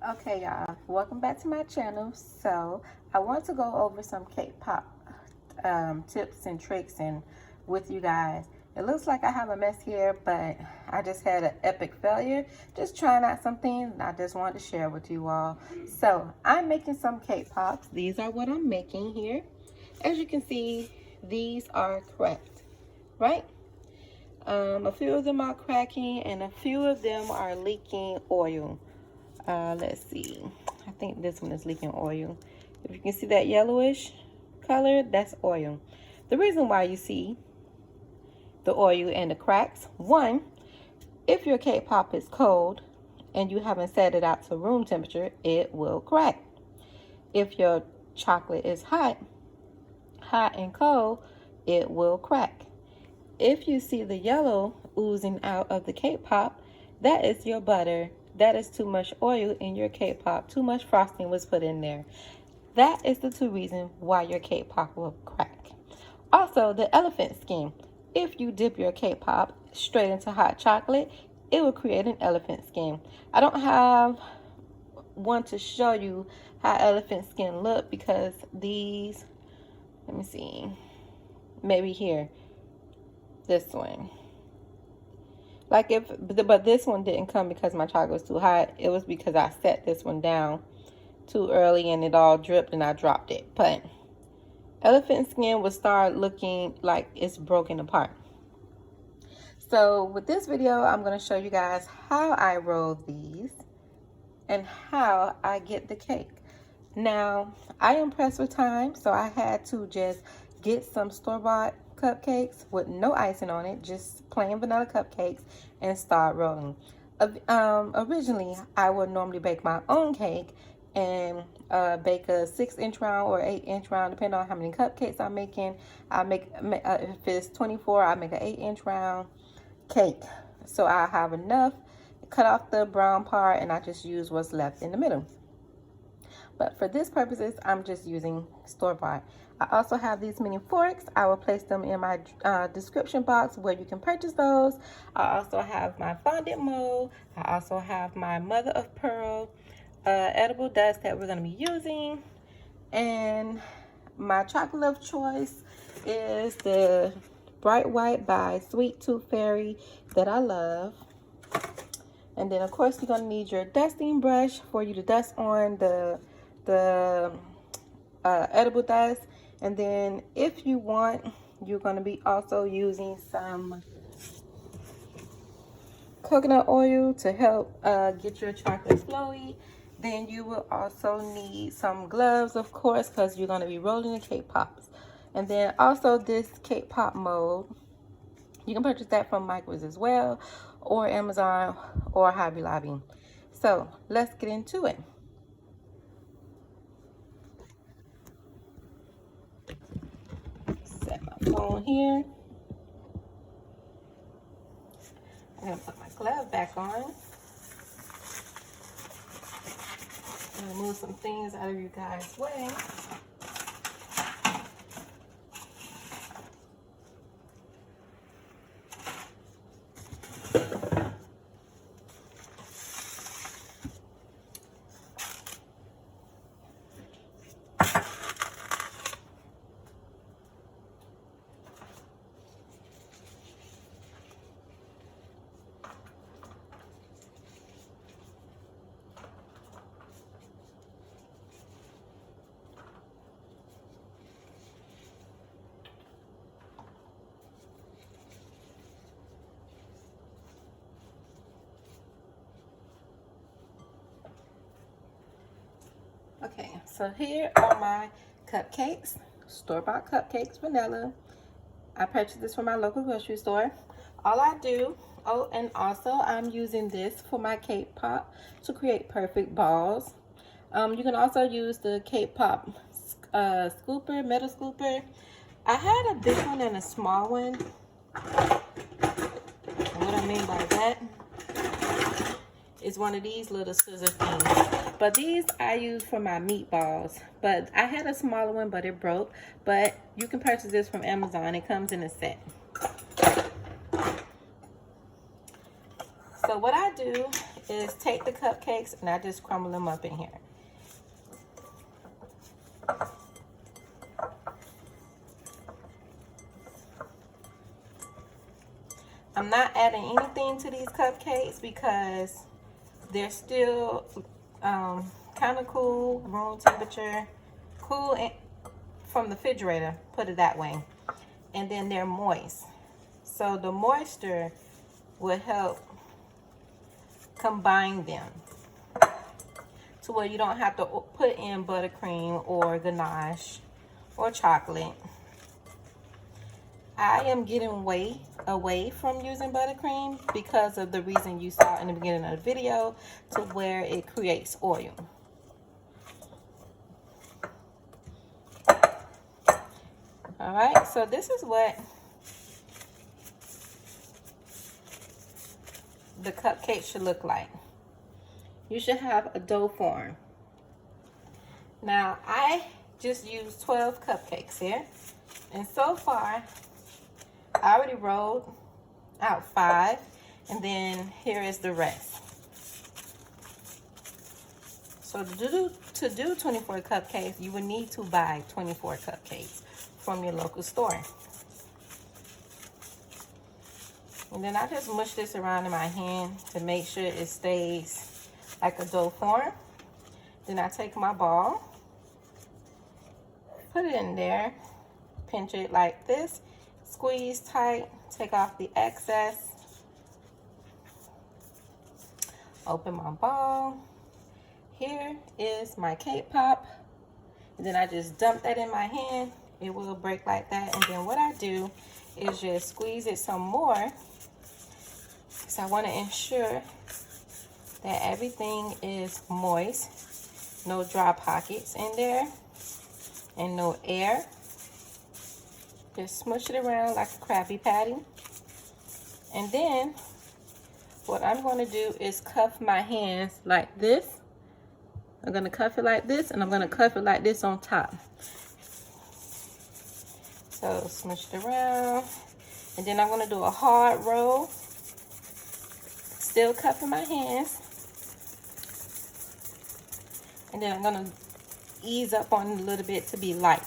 Okay, y'all, welcome back to my channel. So I want to go over some cake pop tips and tricks and with you guys. It looks like I have a mess here, but I just had an epic failure just trying out some things, and I just wanted to share with you all. So I'm making some cake pops. These are what I'm making here. As you can see, these are cracked, right? A few of them are cracking and a few of them are leaking oil. Let's see. I think this one is leaking oil. If you can see that yellowish color, that's oil. The reason why you see the oil and the cracks, one, if your cake pop is cold and you haven't set it out to room temperature, it will crack. If your chocolate is hot and cold, it will crack. If you see the yellow oozing out of the cake pop, that is your butter. That is too much oil in your cake pop. Too much frosting was put in there. That is the two reasons why your cake pop will crack. Also, the elephant skin. If you dip your cake pop straight into hot chocolate, it will create an elephant skin. I don't have one to show you how elephant skin look because these, let me see, maybe here, this one. Like but this one didn't come because my chocolate was too hot. It was because I set this one down too early and it all dripped and I dropped it. But elephant skin will start looking like it's broken apart. So with this video, I'm going to show you guys how I roll these and how I get the cake. Now, I am pressed for time, so I had to just get some store-bought cupcakes with no icing on it, just plain vanilla cupcakes, and start rolling. Originally, I would normally bake my own cake and bake a 6-inch round or 8-inch round, depending on how many cupcakes I'm making. If it's 24, I make an 8-inch round cake. So I have enough, cut off the brown part, and I just use what's left in the middle. But for this purposes, I'm just using store-bought. I also have these mini forks. I will place them in my description box where you can purchase those. I also have my fondant mold. I also have my mother of pearl edible dust that we're going to be using. And my chocolate of choice is the Bright White by Sweet Tooth Fairy that I love. And then of course you're going to need your dusting brush for you to dust on the edible dust. And then if you want, you're going to be also using some coconut oil to help get your chocolate flowy. Then you will also need some gloves, of course, because you're going to be rolling the cake pops. And then also this cake pop mold, you can purchase that from Michaels as well, or Amazon, or Hobby Lobby. So let's get into it. Set my phone here. I'm gonna put my glove back on. I'm gonna move some things out of you guys' way. Okay, so here are my cupcakes, store-bought cupcakes, vanilla. I purchased this from my local grocery store. All I do, oh, and also I'm using this for my cake pop to create perfect balls. You can also use the cake pop scooper, metal scooper. I had a big one and a small one. And what I mean by that is one of these little scissor things. But these I use for my meatballs. But I had a smaller one, but it broke. But you can purchase this from Amazon. It comes in a set. So what I do is take the cupcakes and I just crumble them up in here. I'm not adding anything to these cupcakes because they're still kind of cool, room temperature, cool from the refrigerator, put it that way. And then they're moist. So the moisture will help combine them to where you don't have to put in buttercream or ganache or chocolate. I am getting away from using buttercream because of the reason you saw in the beginning of the video, to where it creates oil. All right, so this is what the cupcake should look like. You should have a dough form. Now, I just used 12 cupcakes here, and so far, I already rolled out 5, and then here is the rest. So to do 24 cupcakes, you would need to buy 24 cupcakes from your local store. And then I just mush this around in my hand to make sure it stays like a dough form. Then I take my ball, put it in there, pinch it like this, squeeze tight, take off the excess, open my ball. Here is my cake pop, and then I just dump that in my hand. It will break like that, and then what I do is just squeeze it some more, because I want to ensure that everything is moist, no dry pockets in there, and no air. Just smush it around like a Krabby Patty. And then what I'm going to do is cuff my hands like this. I'm going to cuff it like this, and I'm going to cuff it like this on top. So smush it around, and then I'm going to do a hard roll, still cuffing my hands. And then I'm going to ease up on it a little bit to be light.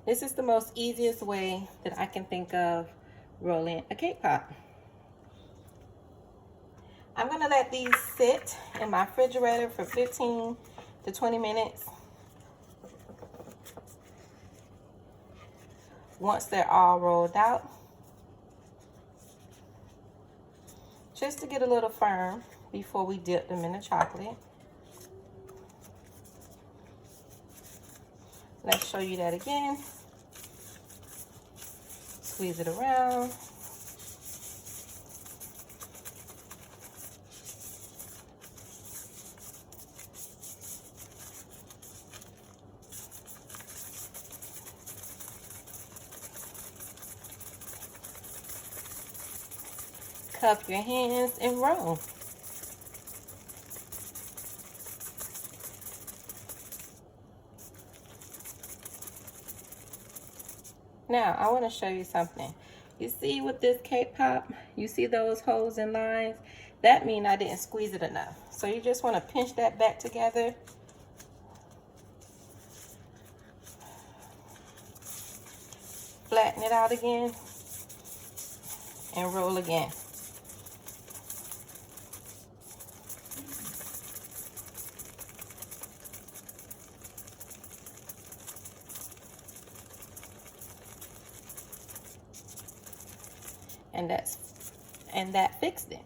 This is the most easiest way that I can think of rolling a cake pop. I'm gonna let these sit in my refrigerator for 15 to 20 minutes. Once they're all rolled out, just to get a little firm before we dip them in the chocolate. Let's show you that again. Squeeze it around. Cup your hands and roll. Now, I want to show you something. You see with this cake pop, you see those holes and lines? That means I didn't squeeze it enough. So you just want to pinch that back together. Flatten it out again. And roll again. And that fixed it.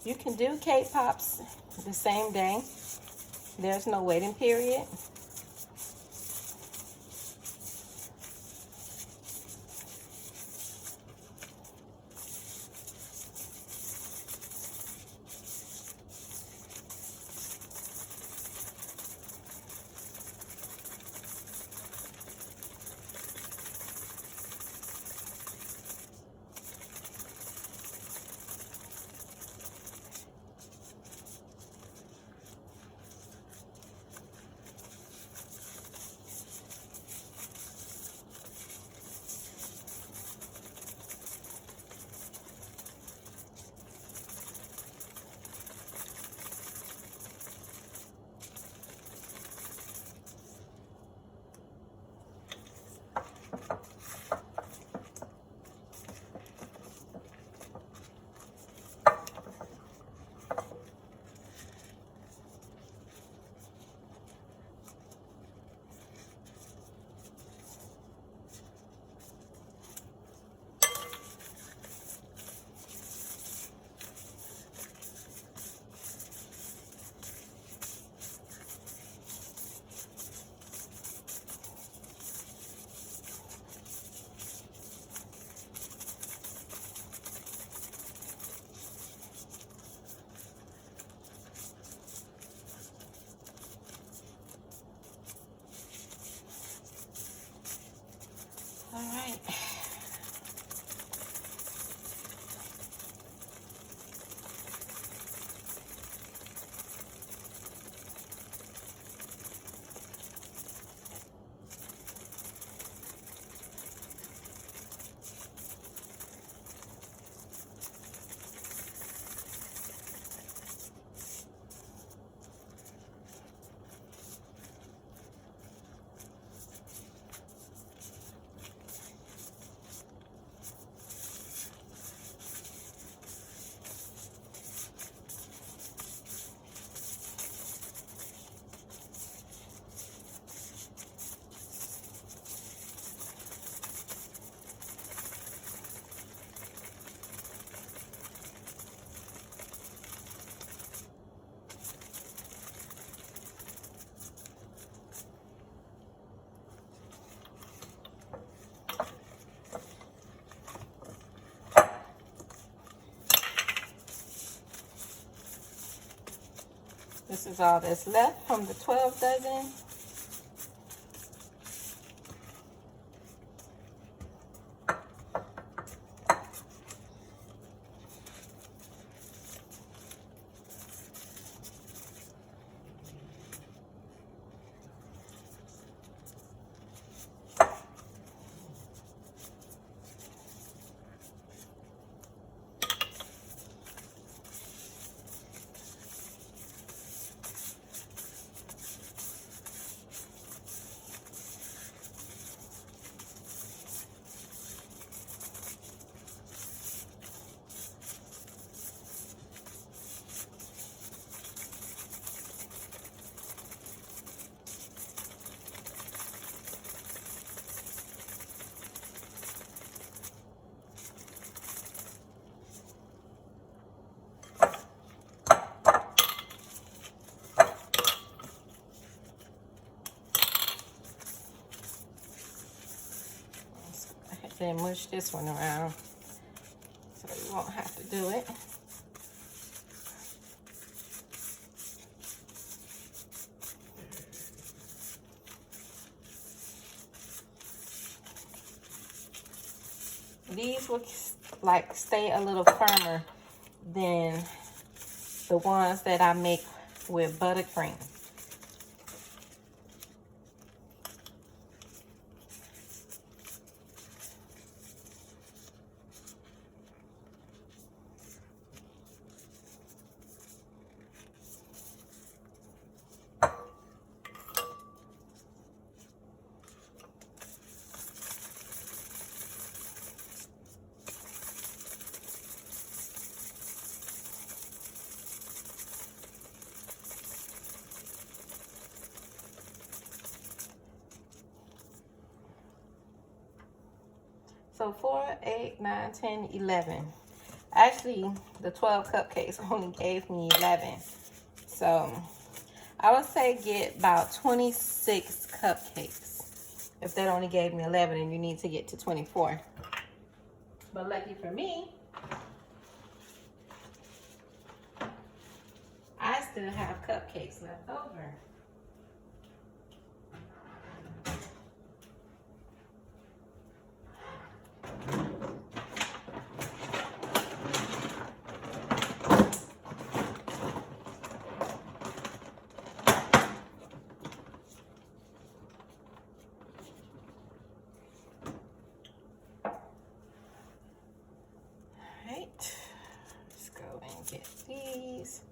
You can do cake pops the same day. There's no waiting period. This is all that's left from the 12 dozen. Then mush this one around so you won't have to do it. These will like stay a little firmer than the ones that I make with buttercream. So 4, 8, 9, 10, 11. Actually, the 12 cupcakes only gave me 11. So I would say get about 26 cupcakes. If that only gave me 11 and you need to get to 24. But lucky for me, I still have cupcakes left over. Let's go and get these.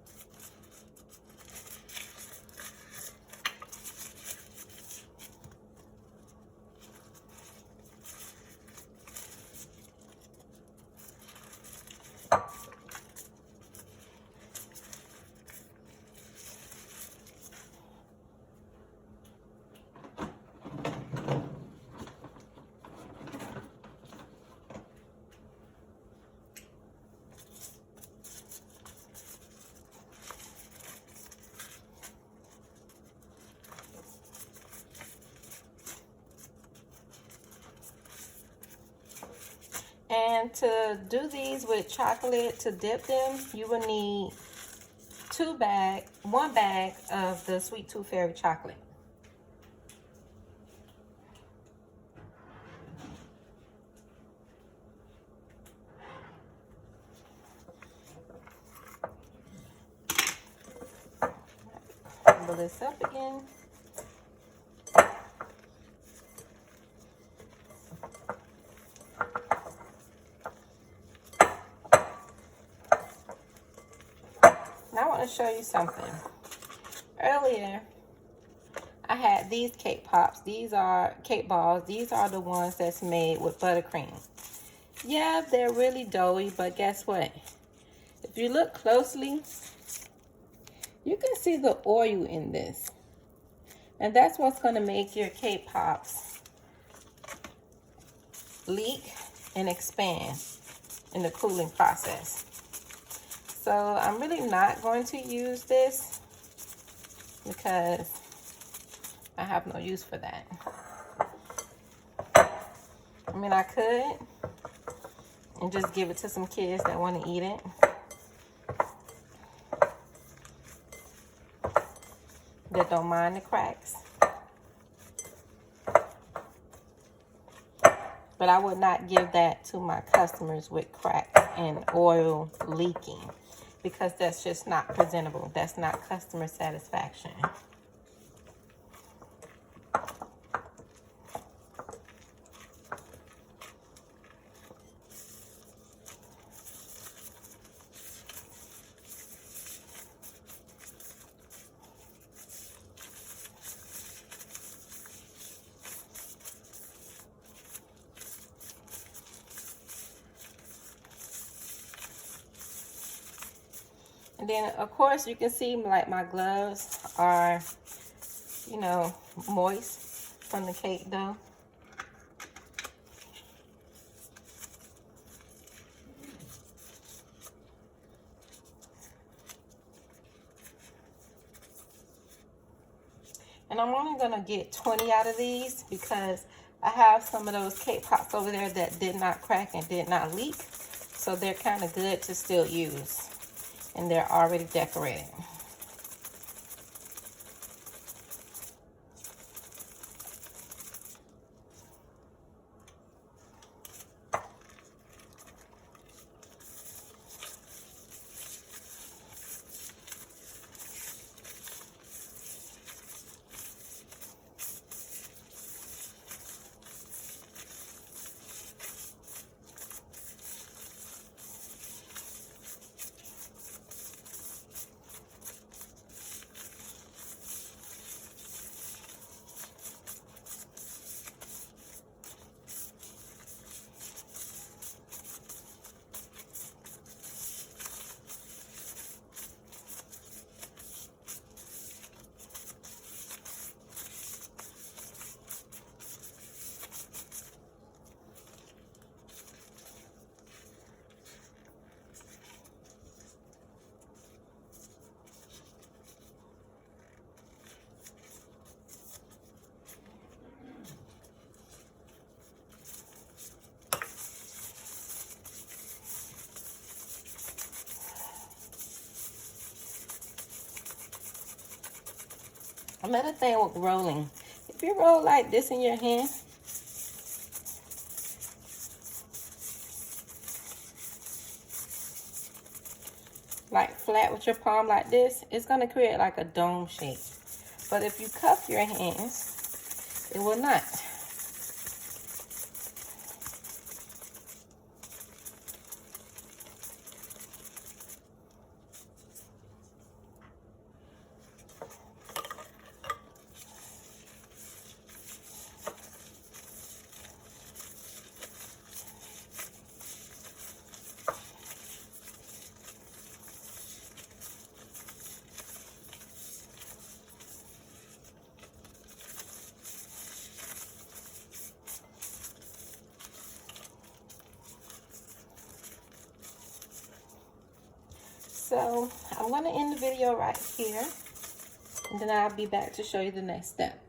And to do these with chocolate, to dip them, you will need one bag of the Sweet Tooth Fairy chocolate. Crumble this up again. Now I want to show you something. Earlier, I had these cake pops. These are cake balls. These are the ones that's made with buttercream. Yeah, they're really doughy, but guess what? If you look closely, you can see the oil in this. And that's what's going to make your cake pops leak and expand in the cooling process. So I'm really not going to use this because I have no use for that. I mean, I could and just give it to some kids that want to eat it. that don't mind the cracks. But I would not give that to my customers with cracks and oil leaking, because that's just not presentable. That's not customer satisfaction. And then, of course, you can see like my gloves are, you know, moist from the cake dough. And I'm only gonna get 20 out of these because I have some of those cake pops over there that did not crack and did not leak. So they're kind of good to still use. And they're already decorated. Another thing with rolling, if you roll like this in your hand, like flat with your palm like this, it's gonna create like a dome shape. But if you cup your hands, it will not. So I'm going to end the video right here, and then I'll be back to show you the next step.